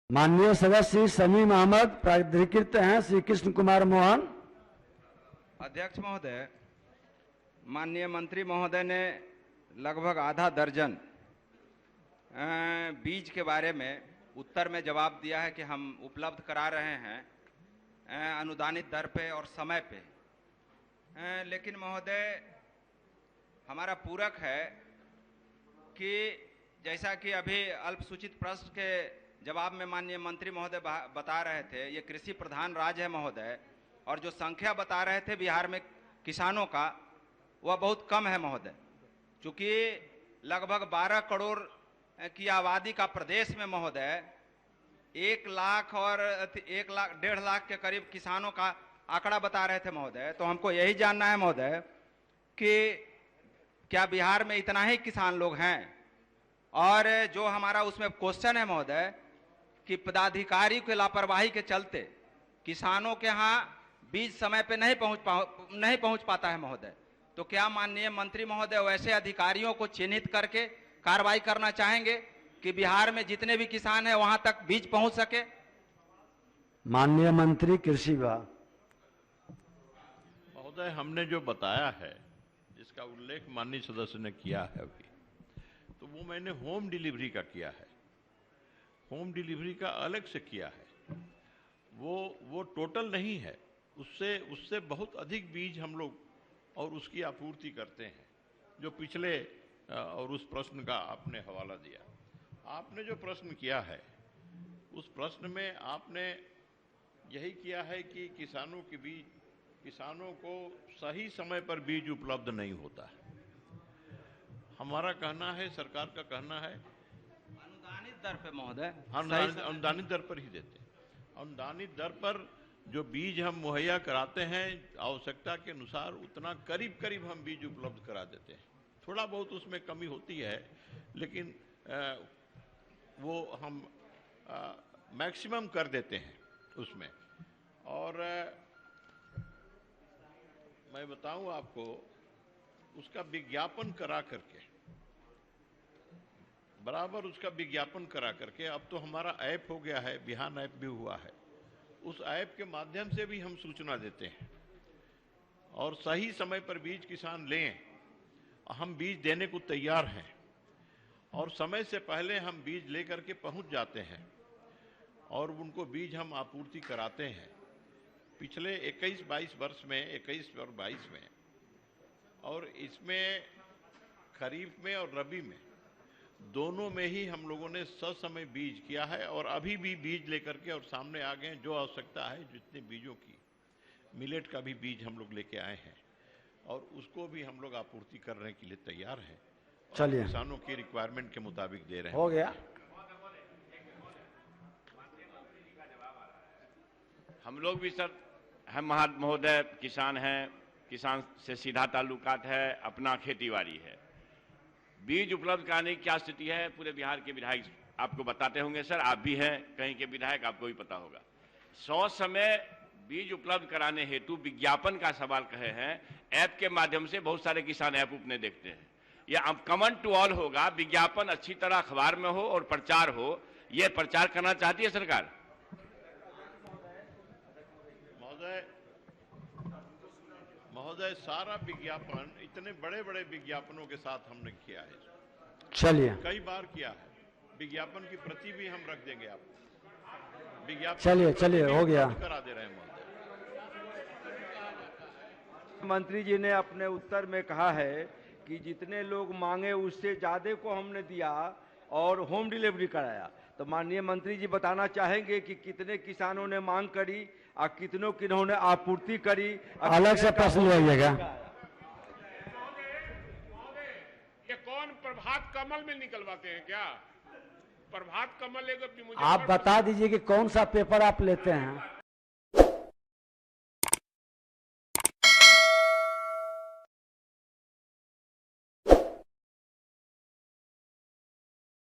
माननीय सदस्य शमीम अहमद प्राधिकृत हैं श्री कृष्ण कुमार मोहन। अध्यक्ष महोदय, माननीय मंत्री महोदय ने लगभग आधा दर्जन बीज के बारे में उत्तर में जवाब दिया है कि हम उपलब्ध करा रहे हैं अनुदानित दर पे और समय पे। लेकिन महोदय, हमारा पूरक है कि जैसा कि अभी अल्पसूचित प्रश्न के जवाब में माननीय मंत्री महोदय बता रहे थे, ये कृषि प्रधान राज्य है महोदय, और जो संख्या बता रहे थे बिहार में किसानों का वह बहुत कम है महोदय। चूंकि लगभग 12 करोड़ की आबादी का प्रदेश में महोदय 1 लाख और 1.5 लाख के करीब किसानों का आंकड़ा बता रहे थे महोदय। तो हमको यही जानना है महोदय कि क्या बिहार में इतना ही किसान लोग हैं? और जो हमारा उसमें क्वेश्चन है महोदय कि पदाधिकारी की लापरवाही के चलते किसानों के यहाँ बीज समय पे नहीं पहुंच पाता है महोदय, तो क्या माननीय मंत्री महोदय वैसे अधिकारियों को चिन्हित करके कार्रवाई करना चाहेंगे कि बिहार में जितने भी किसान हैं वहां तक बीज पहुंच सके? माननीय मंत्री कृषि विभाग। महोदय, हमने जो बताया है, जिसका उल्लेख माननीय सदस्य ने किया है अभी, तो वो मैंने होम डिलीवरी का किया है। होम डिलीवरी का अलग से किया है, वो टोटल नहीं है। उससे बहुत अधिक बीज हम लोग और उसकी आपूर्ति करते हैं। जो पिछले और उस प्रश्न का आपने हवाला दिया, आपने जो प्रश्न किया है उस प्रश्न में आपने यही किया है कि किसानों को सही समय पर बीज उपलब्ध नहीं होता है। हमारा कहना है, सरकार का कहना है, अनुदानित दर पे महोदय, अनुदानित दर पर ही देते हैं। अनुदानित दर पर जो बीज हम मुहैया कराते हैं आवश्यकता के अनुसार उतना करीब करीब हम बीज उपलब्ध करा देते हैं। थोड़ा बहुत उसमें कमी होती है, लेकिन वो हम मैक्सिमम कर देते हैं उसमें। और मैं बताऊं आपको, उसका विज्ञापन करा करके, बराबर उसका विज्ञापन करा करके, अब तो हमारा ऐप हो गया है, बिहान ऐप भी हुआ है, उस ऐप के माध्यम से भी हम सूचना देते हैं और सही समय पर बीज किसान लें। हम बीज देने को तैयार हैं और समय से पहले हम बीज लेकर के पहुंच जाते हैं और उनको बीज हम आपूर्ति कराते हैं। पिछले 21-22 वर्ष में, 21 और 22 में, और इसमें खरीफ में और रबी में दोनों में ही हम लोगों ने ससमय बीज किया है और अभी भी बीज लेकर के और सामने आ गए। जो आवश्यकता है जितने बीजों की, मिलेट का भी बीज हम लोग लेके आए हैं और उसको भी हम लोग आपूर्ति करने के लिए तैयार हैं। चलिए, किसानों की रिक्वायरमेंट के मुताबिक दे रहे हैं। हो गया। हम लोग भी सर, हम महोदय किसान हैं, किसान से सीधा ताल्लुकात है, अपना खेतीबाड़ी है। बीज उपलब्ध कराने की क्या स्थिति है पूरे बिहार के विधायक आपको बताते होंगे सर, आप भी हैं कहीं के विधायक, आपको भी पता होगा। 100 समय बीज उपलब्ध कराने हेतु विज्ञापन का सवाल कहे हैं। ऐप के माध्यम से बहुत सारे किसान ऐप अपने देखते हैं। यह अब कॉमन टू ऑल होगा, विज्ञापन अच्छी तरह अखबार में हो और प्रचार हो। यह प्रचार करना चाहती है सरकार? महोदय, सारा विज्ञापन इतने बड़े बड़े विज्ञापनों के साथ हमने किया है। चलिए, कई बार किया है। विज्ञापन की प्रति भी हम रख देंगे आपको। विज्ञापन चलिए हो गया। करा दे रहे हैं महोदय। मंत्री जी ने अपने उत्तर में कहा है कि जितने लोग मांगे उससे ज्यादा को हमने दिया और होम डिलीवरी कराया। तो माननीय मंत्री जी बताना चाहेंगे कि कितने किसानों ने मांग करी और कितनों किन्होंने आपूर्ति करी? अलग से प्रश्न लिया। ये कौन प्रभात कमल में निकलवाते हैं क्या? प्रभात कमल लेकर आप बता दीजिए कि कौन सा पेपर आप लेते हैं।